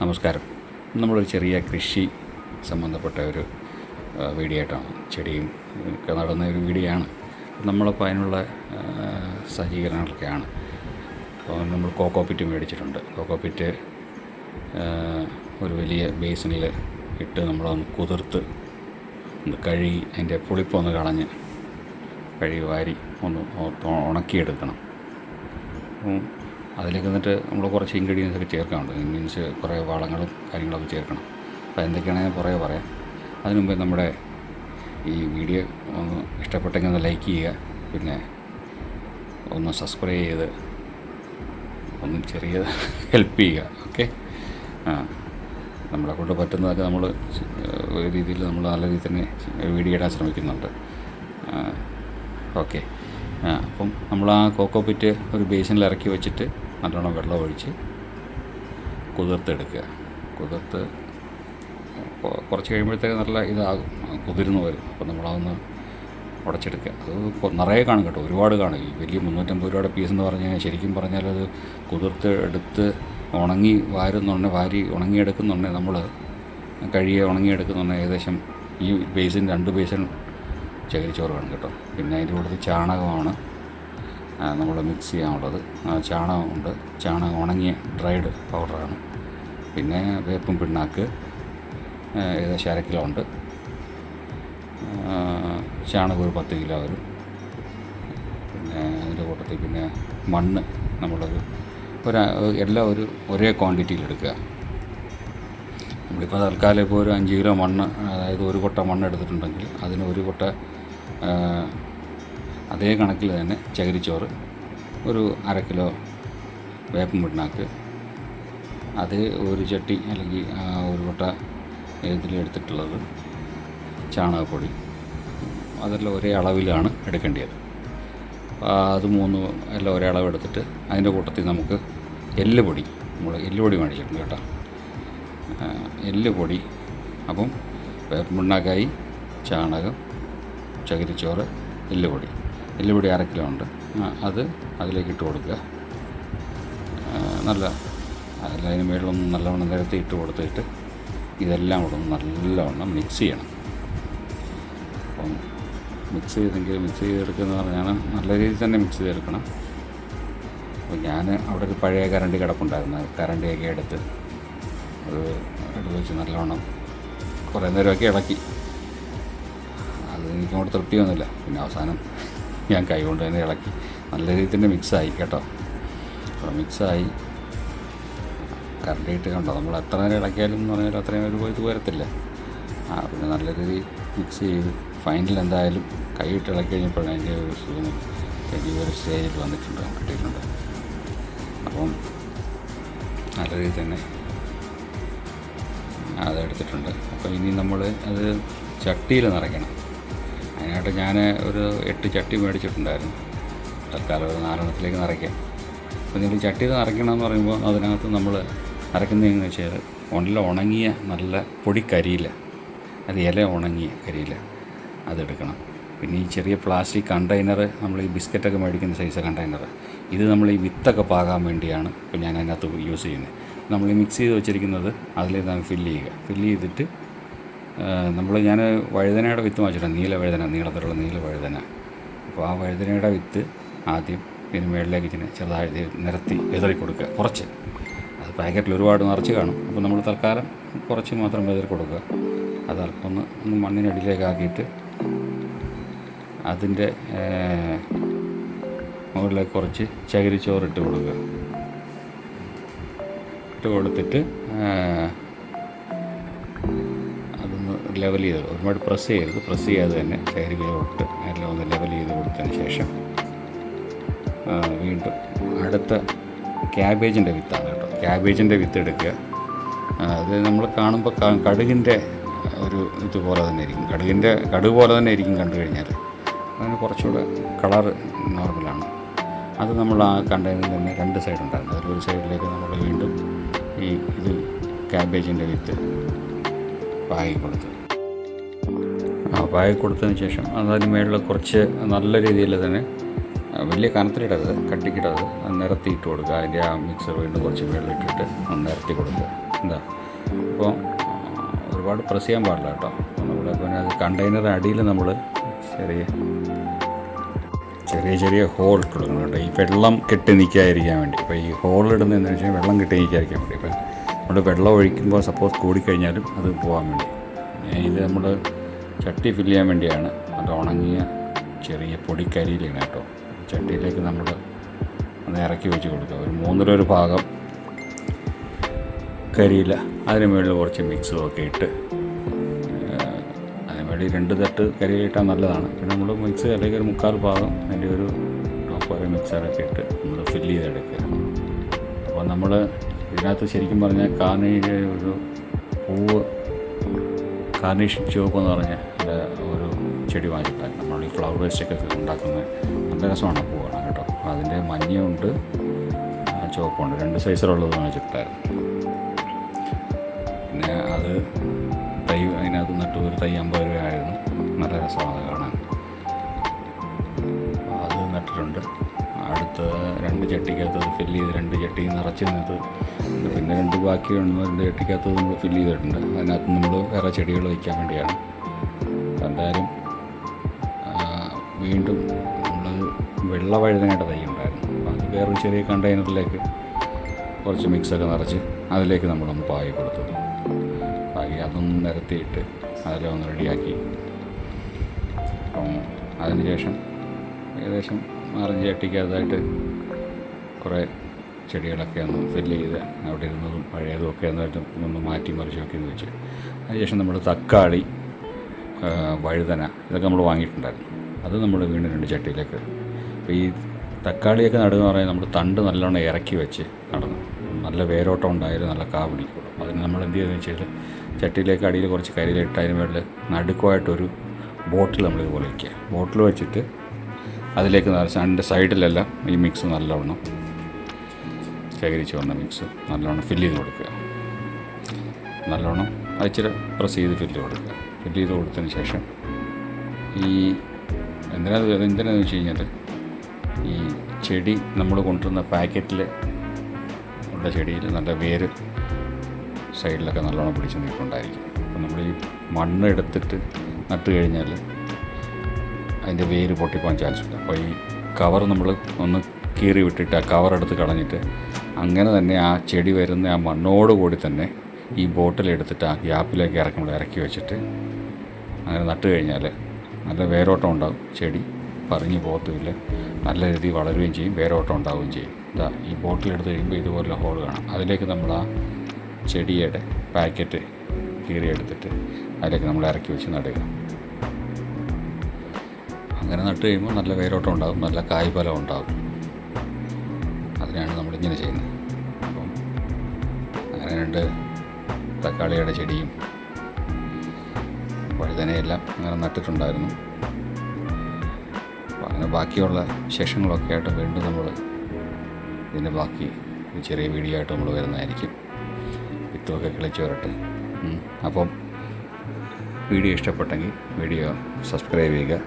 നമസ്കാരം. നമ്മളൊരു ചെറിയ കൃഷി സംബന്ധപ്പെട്ട ഒരു വീഡിയോ ആയിട്ടാണ്, ചെടിയും ഒക്കെ നടുന്ന ഒരു വീഡിയോ ആണ്. നമ്മളപ്പോൾ അതിനുള്ള സജ്ജീകരണങ്ങളൊക്കെയാണ്. അപ്പോൾ നമ്മൾ കോക്കോപ്പിറ്റ് മേടിച്ചിട്ടുണ്ട്. കോക്കോപ്പിറ്റ് ഒരു വലിയ ബേസിനിൽ ഇട്ട് നമ്മളൊന്ന് കുതിർത്ത് ഒന്ന് കഴുകി അതിൻ്റെ പുളിപ്പൊന്ന് കളഞ്ഞ് കഴുകി വാരി ഒന്ന് ഉണക്കിയെടുക്കണം. അതിലേക്ക് എന്നിട്ട് നമ്മൾ കുറച്ച് ഇൻഗ്രീഡിയൻസ് ഒക്കെ ചേർക്കാനുണ്ട്. മീൻസ് കുറേ വളങ്ങളും കാര്യങ്ങളൊക്കെ ചേർക്കണം. അപ്പോൾ എന്തൊക്കെയാണെന്ന് ഞാൻ കുറേ പറയാം. അതിന് മുമ്പേ നമ്മുടെ ഈ വീഡിയോ ഒന്ന് ഇഷ്ടപ്പെട്ടെങ്കിൽ ഒന്ന് ലൈക്ക് ചെയ്യുക, പിന്നെ ഒന്ന് സബ്സ്ക്രൈബ് ചെയ്ത് ഒന്ന് ചെറിയ ഹെൽപ്പ് ചെയ്യുക. ഓക്കെ, നമ്മളെ കൊണ്ട് പറ്റുന്നതൊക്കെ നമ്മൾ ഒരു രീതിയിൽ നമ്മൾ നല്ല രീതിയിൽ തന്നെ വീഡിയോ ഇടാൻ ശ്രമിക്കുന്നുണ്ട്. ഓക്കെ, അപ്പം നമ്മൾ ആ കോക്കോപ്പിറ്റ് ഒരു ബേസിനിൽ ഇറക്കി വെച്ചിട്ട് നല്ലോണം വെള്ളം ഒഴിച്ച് കുതിർത്തെടുക്കുക. കുതിർത്ത് കുറച്ച് കഴിയുമ്പോഴത്തേക്ക് നല്ല ഇതാകും, കുതിർന്ന് വരും. അപ്പോൾ നമ്മളതൊന്ന് ഉടച്ചെടുക്കുക. അത് നിറയെ കാണും കേട്ടോ, ഒരുപാട് കാണും. ഈ വലിയ 350 രൂപയുടെ പീസ് എന്ന് പറഞ്ഞാൽ ശരിക്കും പറഞ്ഞാൽ അത് കുതിർത്ത് എടുത്ത് ഉണങ്ങി വാരി ഉണങ്ങിയെടുക്കുന്നുണ്ടെങ്കിൽ നമ്മൾ കഴുകി ഉണങ്ങിയെടുക്കുന്നുണ്ടെങ്കിൽ ഏകദേശം ഈ ബേസിൻ 2 ബേസിൻ ചകിരിച്ചോറ് വേണം കേട്ടോ. പിന്നെ അതിൻ്റെ കൂടുതൽ ചാണകമാണ് നമ്മൾ മിക്സ് ചെയ്യാനുള്ളത്. ചാണകമുണ്ട്, ചാണകം ഉണങ്ങിയ ഡ്രൈഡ് പൗഡറാണ്. പിന്നെ വേപ്പും പിണ്ണാക്ക് ഏകദേശം 1/2 കിലോ ഉണ്ട്. ചാണകം ഒരു 10 കിലോ വരും. പിന്നെ അതിൻ്റെ കൂട്ടത്തിൽ പിന്നെ മണ്ണ് എല്ലാം ഒരേ ക്വാണ്ടിറ്റിയിലെടുക്കുക. നമ്മളിപ്പോൾ തൽക്കാലം ഇപ്പോൾ ഒരു 5 കിലോ മണ്ണ്, അതായത് ഒരു കൊട്ട മണ്ണ് എടുത്തിട്ടുണ്ടെങ്കിൽ അതിന് ഒരു കൊട്ട അതേ കണക്കിൽ തന്നെ ചകിരിച്ചോറ്, ഒരു 1/2 കിലോ വേപ്പും പിണ്ണാക്ക്, അത് ഒരു ചട്ടി അല്ലെങ്കിൽ ഒരു കൊട്ട ഇതിലെടുത്തിട്ടുള്ളത് ചാണകപ്പൊടി, അതെല്ലാം ഒരേ അളവിലാണ് എടുക്കേണ്ടത്. അത് 3 എല്ലാം ഒരേ അളവ് എടുത്തിട്ട് അതിൻ്റെ കൂട്ടത്തിൽ നമുക്ക് എല്ലുപൊടി, നമ്മൾ എല്ലുപൊടി മേടിച്ചിട്ടുണ്ട് കേട്ടോ. എല്ലുപൊടി, അപ്പം വേപ്പും പിണ്ണാക്കായി, ചാണകം, ചകിരിച്ചോറ്, എല്ലുപൊടി 1/2 കിലോ ഉണ്ട്. അത് അതിലേക്ക് ഇട്ട് കൊടുക്കുക. അതിന് മേളിലൊന്ന് നല്ലവണ്ണം നിരത്തി ഇട്ട് കൊടുത്തിട്ട് ഇതെല്ലാം കൂടെ നല്ലവണ്ണം മിക്സ് ചെയ്യണം. അപ്പം മിക്സ് ചെയ്തെടുക്കുക പറഞ്ഞാൽ നല്ല രീതിയിൽ തന്നെ മിക്സ് ചെയ്തെടുക്കണം. അപ്പോൾ ഞാൻ അവിടെ ഒരു പഴയ കരണ്ടി കിടപ്പുണ്ടായിരുന്നു. കരണ്ടിയൊക്കെ എടുത്ത് വെച്ച് നല്ലവണ്ണം കുറേ നേരമൊക്കെ ഇളക്കി. അത് എനിക്കങ്ങോട്ട് തൃപ്തിയൊന്നുമില്ല. പിന്നെ അവസാനം ഞാൻ കൈ കൊണ്ട് തന്നെ ഇളക്കി നല്ല രീതിയിൽ തന്നെ മിക്സായി കേട്ടോ. അപ്പോൾ മിക്സായി കറണ്ട് ഇട്ട് കണ്ടോ, നമ്മൾ എത്ര നേരം ഇളക്കിയാലും എന്ന് പറഞ്ഞാൽ അത്രയും ഇത് വരത്തില്ല. പിന്നെ നല്ല രീതിയിൽ മിക്സ് ചെയ്ത് ഫൈനൽ എന്തായാലും കൈയിട്ട് ഇളക്കി കഴിഞ്ഞപ്പോഴാണ് അതിൻ്റെ ഒരു സുഖം ഒരു സ്റ്റേജിൽ കിട്ടിയിട്ടുണ്ട്. അപ്പം നല്ല രീതിയിൽ തന്നെ അതെടുത്തിട്ടുണ്ട്. അപ്പോൾ ഇനി നമ്മൾ അത് ചട്ടിയിൽ നിറയ്ക്കണം. അതിനായിട്ട് ഞാൻ ഒരു 8 ചട്ടി മേടിച്ചിട്ടുണ്ടായിരുന്നു. തൽക്കാലം ഒരു 4 നിറയ്ക്കാം. അപ്പോൾ നിങ്ങൾ ചട്ടിയിൽ നിറയ്ക്കണമെന്ന് പറയുമ്പോൾ അതിനകത്ത് നമ്മൾ നിറയ്ക്കുന്നതെന്ന് വെച്ചാൽ ഉണങ്ങിയ നല്ല പൊടി കരിയില, അത് ഇല ഉണങ്ങിയ കരിയില അതെടുക്കണം. പിന്നെ ഈ ചെറിയ പ്ലാസ്റ്റിക് കണ്ടെയ്നർ, നമ്മൾ ഈ ബിസ്ക്കറ്റൊക്കെ മേടിക്കുന്ന സൈസ് കണ്ടെയ്നർ, ഇത് നമ്മൾ ഈ വിത്തൊക്കെ പാകാൻ വേണ്ടിയാണ് ഇപ്പോൾ ഞാൻ അതിനകത്ത് യൂസ് ചെയ്യുന്നത്. നമ്മൾ ഈ മിക്സ് ചെയ്ത് വെച്ചിരിക്കുന്നത് അതിലേക്ക് ഫില്ല് ചെയ്തിട്ട് ഞാൻ വഴുതനയുടെ വിത്ത് വാങ്ങിച്ചിട്ടുണ്ട്. നീളത്തിലുള്ള നീല വഴുതന. അപ്പോൾ ആ വഴുതനയുടെ വിത്ത് ആദ്യം ഇതിന് മേളിലേക്ക് ഇങ്ങനെ ചെറുതായി നിരത്തി വിതറി കൊടുക്കുക. കുറച്ച്, അത് പാക്കറ്റിൽ ഒരുപാട് നിറച്ച് കാണും. അപ്പോൾ നമ്മൾ തൽക്കാലം കുറച്ച് മാത്രം വിതറി കൊടുക്കുക. അത് ഒന്ന് മണ്ണിനടിയിലേക്ക് ആക്കിയിട്ട് അതിൻ്റെ മുകളിലേക്ക് കുറച്ച് ചകിരിച്ചോറ് ഇട്ട് കൊടുക്കുക. ഇട്ട് കൊടുത്തിട്ട് അതൊന്ന് ലെവൽ ചെയ്ത്, ഒരുപാട് പ്രസ് ചെയ്യാതെ തന്നെ ചകിരിയിലോട്ട് എല്ലാം ഒന്ന് ലെവൽ ചെയ്ത് കൊടുത്തതിന് ശേഷം വീണ്ടും അടുത്ത ക്യാബേജിൻ്റെ വിത്താണ് കേട്ടോ. ക്യാബേജിൻ്റെ വിത്ത് എടുക്കുക. അത് നമ്മൾ കാണുമ്പോൾ കടുകിൻ്റെ ഒരു ഇതുപോലെ തന്നെ ഇരിക്കും, കടുക് പോലെ തന്നെ ഇരിക്കും കണ്ടു കഴിഞ്ഞാൽ. അതിന് കുറച്ചുകൂടെ കളറ് നോർമലാണ്. അത് നമ്മൾ ആ കണ്ടെയ്നറിൽ തന്നെ 2 സൈഡ് ഉണ്ടായിരുന്നു. അതിലൊരു സൈഡിലേക്ക് നമ്മൾ വീണ്ടും ഇത് ക്യാബേജിൻ്റെ വിത്ത് പാകി കൊടുത്തതിന് ശേഷം അതിന് മേളിൽ കുറച്ച് നല്ല രീതിയിൽ തന്നെ വലിയ കനത്തിലിടരുത്, കട്ടിക്കിടരുത്, അത് നിരത്തിയിട്ട് കൊടുക്കുക. അതിൻ്റെ ആ മിക്സർ വീണ്ടും കുറച്ച് വെള്ളം ഇട്ടിട്ട് ഒന്ന് നിരത്തി കൊടുക്കുക. എന്താ അപ്പോൾ ഒരുപാട് പ്രസ് ചെയ്യാൻ പാടില്ല കേട്ടോ. നമ്മുടെ പിന്നെ അത് കണ്ടെയ്നർ അടിയിൽ നമ്മൾ ചെറിയ ഹോൾ കൊടുക്കണം കേട്ടോ, ഈ വെള്ളം കെട്ടി നിൽക്കാതിരിക്കാൻ വേണ്ടി. ഇപ്പോൾ ഈ ഹോൾ ഇടുന്നതെന്ന് വെച്ചാൽ വെള്ളം കെട്ടി നിൽക്കാതിരിക്കാൻ വേണ്ടി. ഇപ്പോൾ നമ്മൾ വെള്ളം ഒഴിക്കുമ്പോൾ സപ്പോസ് കൂടിക്കഴിഞ്ഞാലും അത് പോകാൻ വേണ്ടി. ഇത് നമ്മൾ ചട്ടി ഫില്ല് ചെയ്യാൻ വേണ്ടിയാണ്. അത് ഉണങ്ങിയ ചെറിയ പൊടിക്കരിയിലാണ് കേട്ടോ. ചട്ടിയിലേക്ക് നമ്മൾ ഒന്ന് ഇറക്കി വെച്ച് കൊടുക്കുക. ഒരു 1/3 ഭാഗം കരിയില, അതിന് മുകളിൽ കുറച്ച് മിക്സും ഒക്കെ ഇട്ട്, അതിന് വേണ്ടി 2 തട്ട് കരിയിലിട്ടാൽ നല്ലതാണ്. പിന്നെ നമ്മൾ മിക്സ് അല്ലെങ്കിൽ ഒരു 3/4 ഭാഗം അതിൻ്റെ ഒരു ടോപ്പ് മിക്സറൊക്കെ ഇട്ട് നമ്മൾ ഫില്ല് ചെയ്തെടുക്കുക. അപ്പോൾ നമ്മൾ ഇതിനകത്ത് ശരിക്കും പറഞ്ഞാൽ ഒരു പൂവ് കാർണേഷൻ ചുവപ്പ് എന്ന് പറഞ്ഞാൽ ഒരു ചെടി വാങ്ങിച്ചിട്ടാണ് നമ്മൾ ഈ ഫ്ലവർ വേസ്റ്റൊക്കെ ഉണ്ടാക്കുന്നത്. നല്ല രസമാണ് പൂവാണ് കേട്ടോ. അതിൻ്റെ മഞ്ഞയുണ്ട് ചുവപ്പുണ്ട്, 2 സൈസിലുള്ളത് വാങ്ങിച്ചിട്ടായിരുന്നു. പിന്നെ അത് തൈ അതിനകത്ത് നട്ട് ഒരു തൈ 50 രൂപയായിരുന്നു. നല്ല രസമാണ് കാണാൻ. അത് നട്ടിട്ടുണ്ട്. അടുത്ത 2 ചട്ടിക്കകത്ത് അത് ഫില്ല് ചെയ്ത് 2 ചട്ടി നിറച്ച് നിന്നത്, പിന്നെ 2 ബാക്കി 2 ചട്ടിക്കകത്ത് നമ്മൾ ഫില്ല് ചെയ്തിട്ടുണ്ട്. അതിനകത്ത് നമ്മൾ വേറെ ചെടികൾ വയ്ക്കാൻ വേണ്ടിയാണ്. എന്തായാലും വീണ്ടും നമ്മളത് വെള്ള വഴുതനയുടെ തൈ ഉണ്ടായിരുന്നു. അപ്പോൾ അത് വേറൊരു ചെറിയ കണ്ടെയ്നറിലേക്ക് കുറച്ച് മിക്സൊക്കെ നിറച്ച് അതിലേക്ക് നമ്മളൊന്ന് പാകി കൊടുത്തു. പാകി അതൊന്ന് നിരത്തിയിട്ട് അതിലൊന്ന് റെഡിയാക്കി. അപ്പം അതിന് ശേഷം ഏകദേശം 4-5 ചട്ടിക്കകത്തായിട്ട് കുറേ ചെടികളൊക്കെ ഒന്ന് ഫില്ല് ചെയ്ത് അവിടെ ഇരുന്നതും പഴയതും ഒക്കെ ഒന്ന് മാറ്റി മറിച്ചൊക്കെ എന്ന് വെച്ച്, അതിനുശേഷം നമ്മൾ തക്കാളി, വഴുതന ഇതൊക്കെ നമ്മൾ വാങ്ങിയിട്ടുണ്ടായിരുന്നു. അത് നമ്മൾ വീണ്ടും 2 ചട്ടിയിലേക്ക്. അപ്പോൾ ഈ തക്കാളിയൊക്കെ നടുക എന്ന് പറഞ്ഞാൽ നമ്മൾ തണ്ട് നല്ലോണം ഇറക്കി വെച്ച് നടന്നു, നല്ല വേരോട്ടം ഉണ്ടായാലും നല്ല കാ പിടിക്കുള്ളൂ. അതിന് നമ്മൾ എന്ത് ചെയ്തെന്ന് വെച്ചാൽ ചട്ടിയിലേക്ക് അടിയിൽ കുറച്ച് കരിയിലിട്ട് അതിന് മേളിൽ നടുക്കുമായിട്ടൊരു ബോട്ടിൽ നമ്മളിതുപോലെ വയ്ക്കുക. ബോട്ടിൽ വെച്ചിട്ട് അതിലേക്ക് നിറച്ച് അതിൻ്റെ സൈഡിലെല്ലാം ഈ മിക്സ് നല്ലവണ്ണം ശേഖരിച്ച് വന്ന മിക്സ് നല്ലവണ്ണം ഫില്ല് ചെയ്ത് കൊടുക്കുക. നല്ലവണ്ണം ഇച്ചിരി പ്രസ് ചെയ്ത് ഫില്ല് കൊടുക്കുക. ഫില്ല് ചെയ്ത് കൊടുത്തതിന് ശേഷം ഈ എന്തിനാന്ന് വെച്ച് കഴിഞ്ഞാൽ ഈ ചെടി നമ്മൾ കൊണ്ടുവരുന്ന പാക്കറ്റിൽ ഉള്ള ചെടിയിൽ നല്ല വേര് സൈഡിലൊക്കെ നല്ലോണം പിടിച്ച് നിൽക്കുന്നുണ്ടായിരിക്കും. അപ്പോൾ നമ്മൾ ഈ മണ്ണ് എടുത്തിട്ട് നട്ട് കഴിഞ്ഞാൽ അതിൻ്റെ വേര് പൊട്ടിപ്പോകാൻ ചാൻസ് ഉണ്ട്. അപ്പോൾ ഈ കവർ നമ്മൾ ഒന്ന് കീറി വിട്ടിട്ട് ആ കവറെടുത്ത് കളഞ്ഞിട്ട് അങ്ങനെ തന്നെ ആ ചെടി വരുന്ന ആ മണ്ണോട് കൂടി തന്നെ ഈ ബോട്ടിലെടുത്തിട്ട് ആ ഗ്യാപ്പിലേക്ക് ഇറക്കി വെച്ചിട്ട് അങ്ങനെ നട്ട് കഴിഞ്ഞാൽ നല്ല വേരോട്ടം ഉണ്ടാകും. ചെടി പറഞ്ഞു പോകത്തുമില്ല, നല്ല രീതിയിൽ വളരുകയും ചെയ്യും, വേരോട്ടം ഉണ്ടാവുകയും ചെയ്യും. ഇതാ ഈ ബോട്ടിലെടുത്ത് കഴിയുമ്പോൾ ഇതുപോലെ ഹോൾ കാണാം. അതിലേക്ക് നമ്മൾ ആ ചെടിയുടെ പാക്കറ്റ് കീറിയെടുത്തിട്ട് അതിലേക്ക് നമ്മൾ ഇറക്കി വെച്ച് നടുക. അങ്ങനെ നട്ട് കഴിയുമ്പോൾ നല്ല വേരോട്ടം ഉണ്ടാകും, നല്ല കായ്ഫലം ഉണ്ടാകും. അതിനാണ് നമ്മളിങ്ങനെ ചെയ്യുന്നത്. അപ്പം അങ്ങനെ 2 തക്കാളിയുടെ ചെടിയും വഴുതനയെല്ലാം അങ്ങനെ നട്ടിട്ടുണ്ടായിരുന്നു. അപ്പോൾ അങ്ങനെ ബാക്കിയുള്ള വിശേഷങ്ങളൊക്കെ ആയിട്ട് വീണ്ടും നമ്മൾ ഇതിൻ്റെ ബാക്കി ചെറിയ വീഡിയോ ആയിട്ട് നമ്മൾ വരുന്നതായിരിക്കും. വിത്തുമൊക്കെ കിളിച്ച് വരട്ടെ. അപ്പം വീഡിയോ ഇഷ്ടപ്പെട്ടെങ്കിൽ വീഡിയോ സബ്സ്ക്രൈബ് ചെയ്യുക,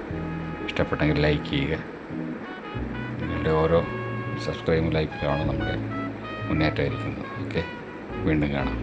ഇഷ്ടപ്പെട്ടെങ്കിൽ ലൈക്ക് ചെയ്യുക. നിങ്ങളുടെ ഓരോ സബ്സ്ക്രൈബും ലൈക്കിലാണ് നമ്മുടെ മുന്നേറ്റമായിരിക്കുന്നത്. ഓക്കെ, വീണ്ടും കാണാം.